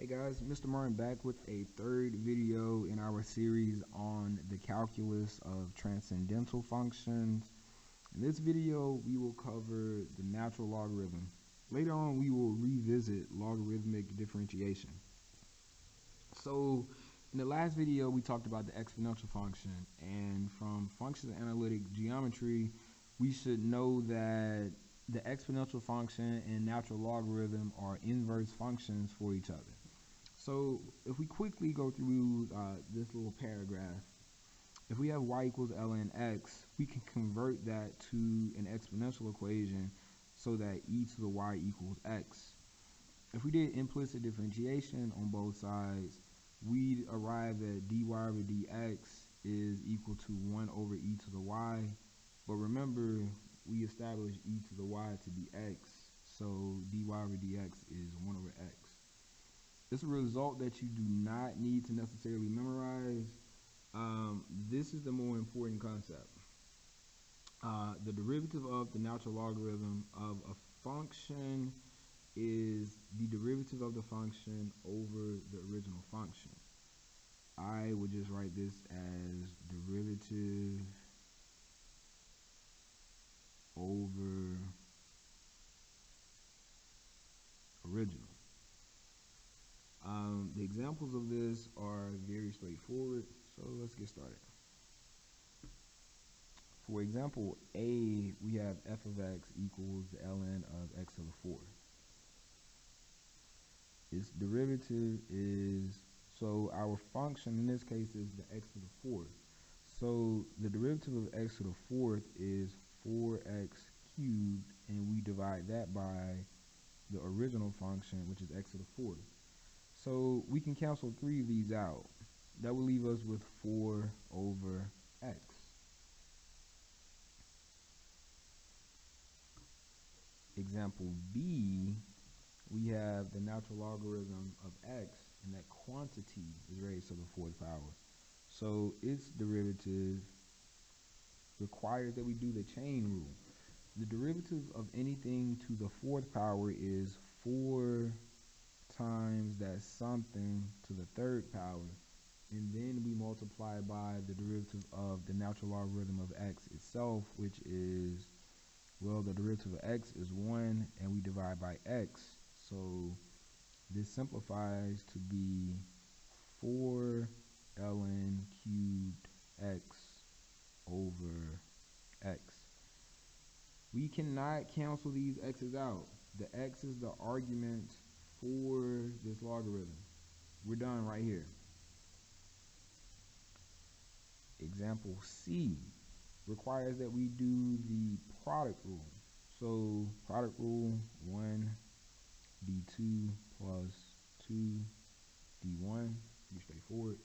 Hey guys, Mr. Martin back with a third video in our series on the calculus of transcendental functions. In this video, we will cover the natural logarithm. Later on, we will revisit logarithmic differentiation. So, in the last video, we talked about the exponential function, and from functions analytic geometry, we should know that the exponential function and natural logarithm are inverse functions for each other. So if we quickly go through this little paragraph, if we have y equals ln x, we can convert that to an exponential equation so that e to the y equals x. If we did implicit differentiation on both sides, we'd arrive at dy over dx is equal to 1 over e to the y. But remember, we established e to the y to be x, so dy over dx is 1 over x. It's a result that you do not need to necessarily memorize. This is the more important concept. The derivative of the natural logarithm of a function is the derivative of the function over the original function. I would just write this as derivative over original. The examples of this are very straightforward, so let's get started. For example A, we have f of x equals the ln of x to the 4th. Its derivative is, so our function in this case is the x to the 4th. So the derivative of x to the 4th is 4x cubed, and we divide that by the original function, which is x to the 4th. So we can cancel 3 of these out. That will leave us with 4 over x. Example B, we have the natural logarithm of x, and that quantity is raised to the 4th power. So its derivative requires that we do the chain rule. The derivative of anything to the 4th power is 4 times that something to the 3rd power, and then we multiply by the derivative of the natural logarithm of x itself, which is, well, the derivative of x is 1, and we divide by x. So this simplifies to be 4 ln cubed x over x. We cannot cancel these x's out. The x is the argument for this logarithm. We're done right here. Example C requires that we do the product rule. So product rule, 1 d2 plus 2 d1, pretty straightforward.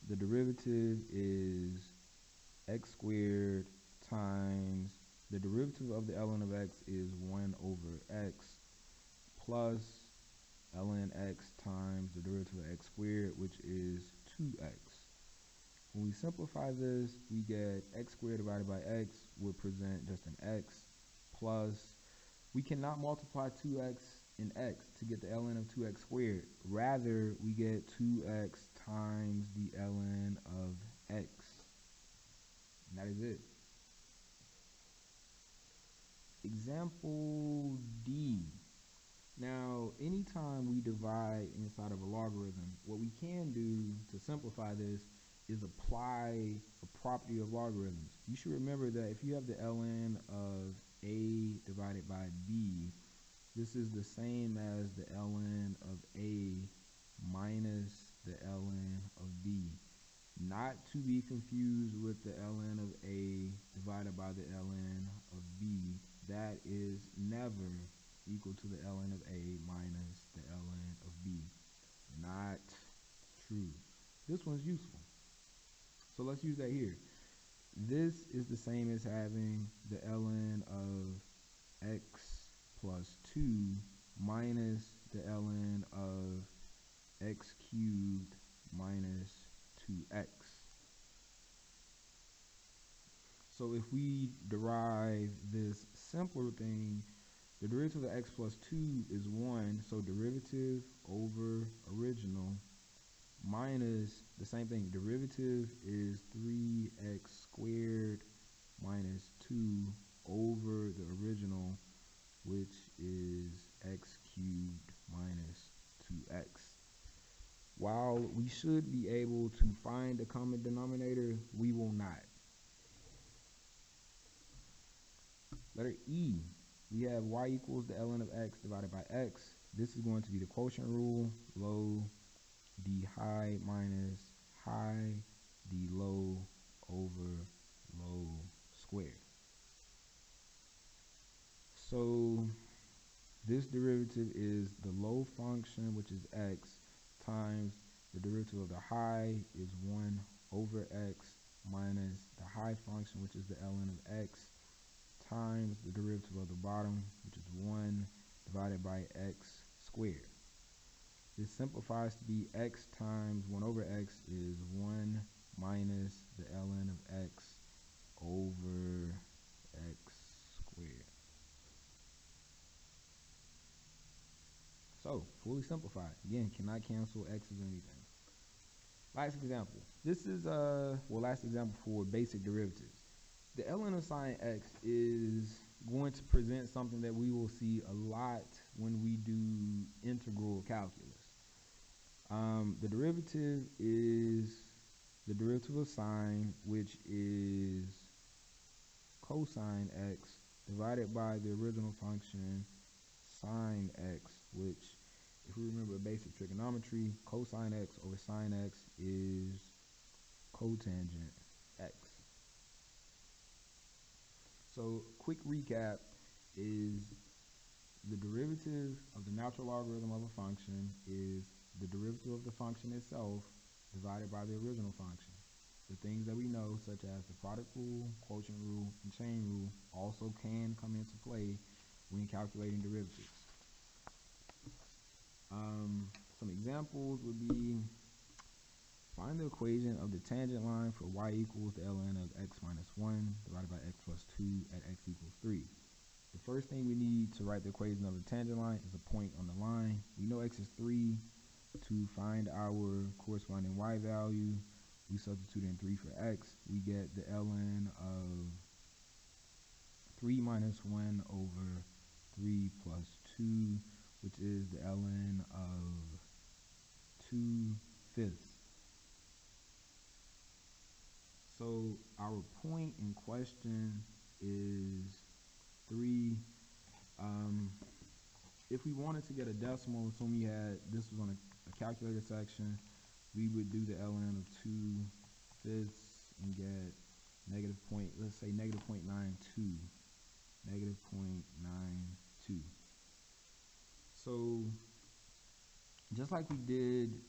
The derivative is x squared times, the derivative of the ln of x is 1 over x plus ln x times the derivative of x squared, which is 2x. When we simplify this, we get x squared divided by x would present just an x plus, we cannot multiply 2x and x to get the ln of 2x squared. Rather, we get 2x times the ln of x. And that is it. Example D. Now, anytime we divide inside of a logarithm, what we can do to simplify this is apply a property of logarithms. You should remember that if you have the ln of a divided by b, this is the same as the ln of a minus the ln of b. Not to be confused with the ln of a divided by the ln of b. That is never equal to the ln of a minus the ln of b. Not true. This one's useful. So let's use that here. This is the same as having the ln of x plus 2 minus the ln of x cubed minus 2x. So if we derive this simpler thing, The derivative of x plus 2 is 1, so derivative over original minus the same thing. Derivative is 3x squared minus 2 over the original, which is x cubed minus 2x. While we should be able to find a common denominator, we will not. Letter E, we have y equals the ln of x divided by x. This is going to be the quotient rule, low d high minus high d low over low squared. So this derivative is the low function, which is x, times the derivative of the high is 1 over x minus the high function, which is the ln of x, times the derivative of the bottom, which is 1 divided by x squared. This simplifies to be x times 1 over x is 1 minus the ln of x over x squared. So, fully simplified. Again, cannot cancel x's or anything. Last example. This is, last example for basic derivatives. The ln of sine x is going to present something that we will see a lot when we do integral calculus. The derivative is the derivative of sine, which is cosine x, divided by the original function sine x, which, if we remember basic trigonometry, cosine x over sine x is cotangent x. So, quick recap is the derivative of the natural logarithm of a function is the derivative of the function itself divided by the original function. The things that we know, such as the product rule, quotient rule, and chain rule, also can come into play when calculating derivatives. Some examples would be, find the equation of the tangent line for y equals the ln of x minus 1 divided by x plus 2 at x equals 3. The first thing we need to write the equation of the tangent line is a point on the line. We know x is 3. To find our corresponding y value, we substitute in 3 for x. We get the ln of 3 minus 1 over 3 plus 2, which is the ln of 2/5. So our point in question is 3. If we wanted to get a decimal, assuming this was on a calculator section, we would do the ln of 2/5 and get let's say negative 0.92. Negative 0.92. So just like we did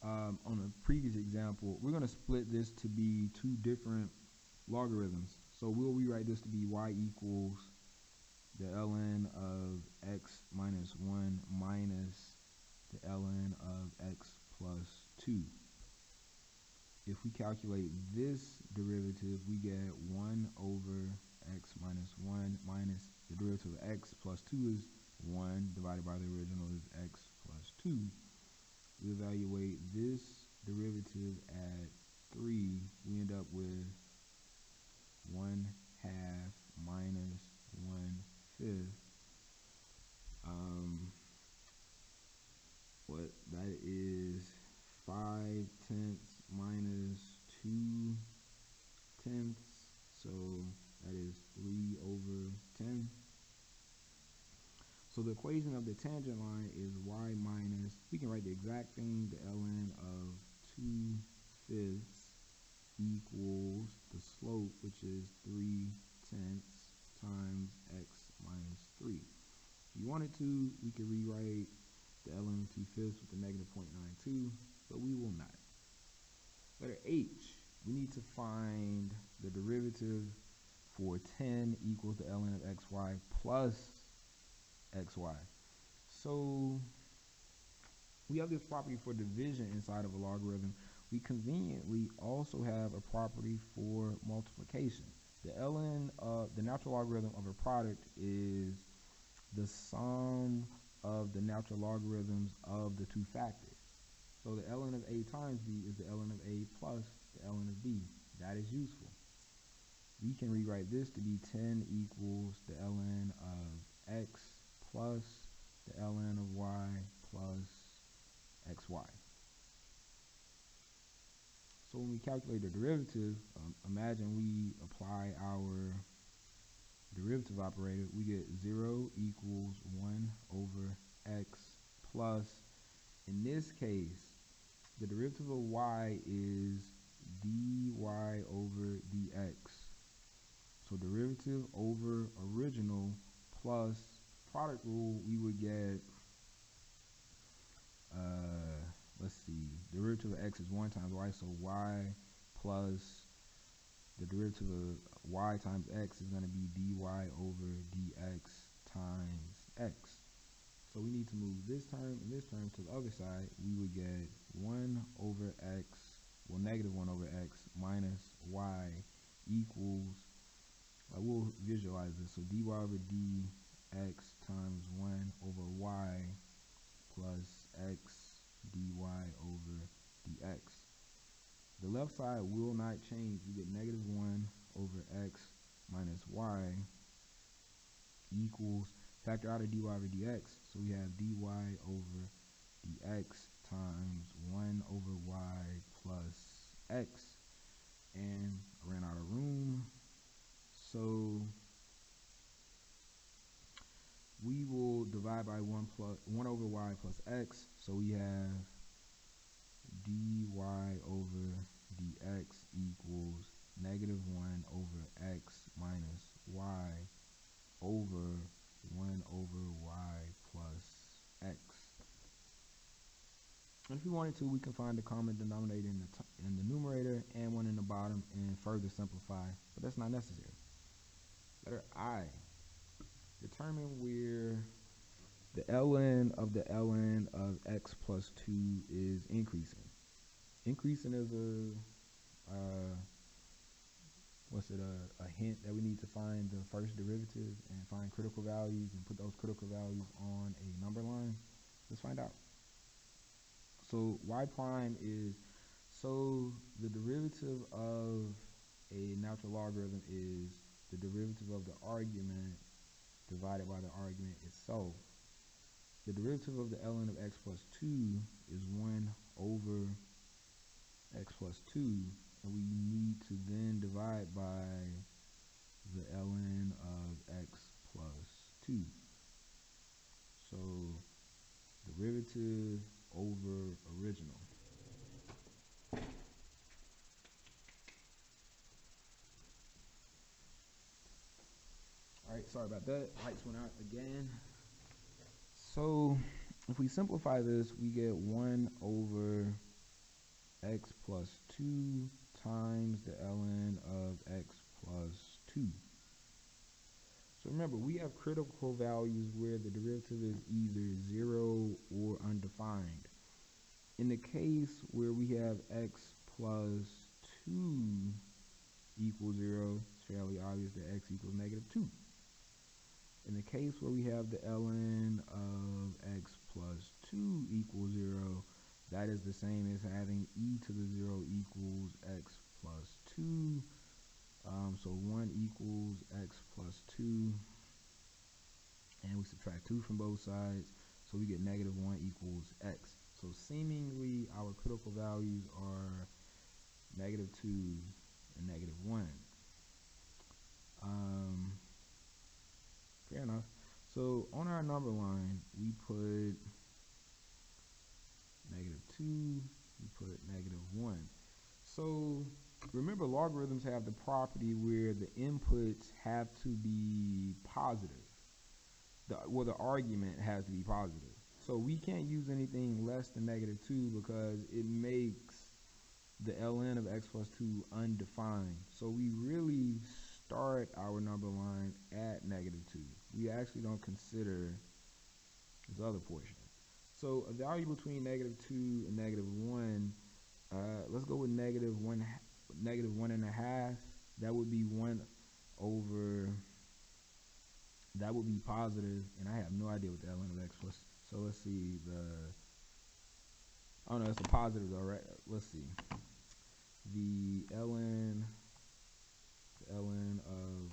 on a previous example, we're going to split this to be two different logarithms. So we'll rewrite this to be y equals the ln of x minus 1 minus the ln of x plus 2. If we calculate this derivative, we get 1 over x minus 1 minus the derivative of x plus 2 is 1 divided by the original is x plus 2. We evaluate this derivative at 3. We end up with 1/2 minus 1/5. What that is 5/10 minus 2/10. So that is 3 over 10. So the equation of the tangent line is y minus, we can write the exact thing, the ln of 2/5 equals the slope, which is 3/10 times x minus 3. If you wanted to, we could rewrite the ln of 2/5 with the negative 0.92, but we will not. Letter H, we need to find the derivative for 10 equals the ln of xy plus xy. So we have this property for division inside of a logarithm. We conveniently also have a property for multiplication. The ln of the natural logarithm of a product is the sum of the natural logarithms of the two factors. So the ln of a times b is the ln of a plus the ln of b. That is useful. We can rewrite this to be 10 equals the ln of x plus the ln of y plus xy. So when we calculate the derivative, imagine we apply our derivative operator. We get 0 equals 1 over x plus, in this case, the derivative of y is dy over dx. So derivative over original plus product rule, we would get, let's see, derivative of x is 1 times y, so y plus the derivative of y times x is going to be dy over dx times x. So we need to move this term and this term to the other side. We would get 1 over x, well, negative 1 over x minus y equals, we'll visualize this. So dy over dx times 1 over y plus x dy over dx. The left side will not change. We get negative 1 over x minus y equals, factor out of dy over dx, so we have dy over dx times 1 over y plus x. And I ran out of room, so we will divide by 1 over y plus x, so we have dy over dx equals negative 1 over x minus y over 1 over y plus x. And if we wanted to, we can find the common denominator in the numerator and one in the bottom and further simplify, but that's not necessary. Letter I. Determine where the ln of the ln of x plus 2 is increasing. Increasing is a hint that we need to find the first derivative and find critical values and put those critical values on a number line. Let's find out. So y prime is, so the derivative of a natural logarithm is the derivative of the argument divided by the argument itself. The derivative of the ln of x plus 2 is 1 over x plus 2, and we need to then divide by the ln of x plus 2. So derivative over original. Alright, sorry about that. Lights went out again. So if we simplify this, we get 1 over x plus 2 times the ln of x plus 2. So remember, we have critical values where the derivative is either 0 or undefined. In the case where we have x plus 2 equals 0, it's fairly obvious that x equals negative 2. In the case where we have the ln of x plus 2 equals 0, that is the same as having e to the 0 equals x plus 2. So 1 equals x plus 2, and we subtract 2 from both sides, so we get negative 1 equals x. So seemingly our critical values are negative 2 and negative 1. Fair enough. So on our number line, we put negative 2, we put negative 1. So remember, logarithms have the property where the inputs have to be positive. The argument has to be positive. So we can't use anything less than negative 2 because it makes the ln of x plus 2 undefined. So we really start our number line at negative 2. We actually don't consider this other portion. So a value between negative 2 and negative 1, let's go with negative 1 and a half. That would be 1 over that would be positive, and I have no idea what the ln of x was. So let's see oh no, it's a positive though, right? Let's see. The ln of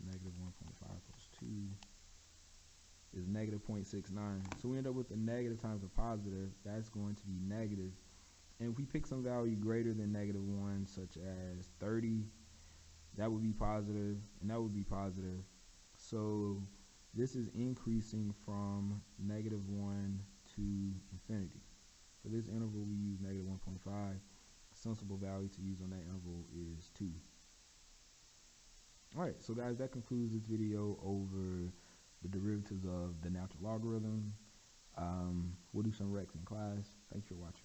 negative 1.5 plus 2 is negative 0.69. So we end up with a negative times a positive. That's going to be negative. And if we pick some value greater than negative 1, such as 30, that would be positive, and that would be positive. So this is increasing from negative 1 to infinity. For this interval, we use negative 1.5. A sensible value to use on that interval is 2. Alright, so guys, that concludes this video over the derivatives of the natural logarithm. We'll do some recs in class. Thanks for watching.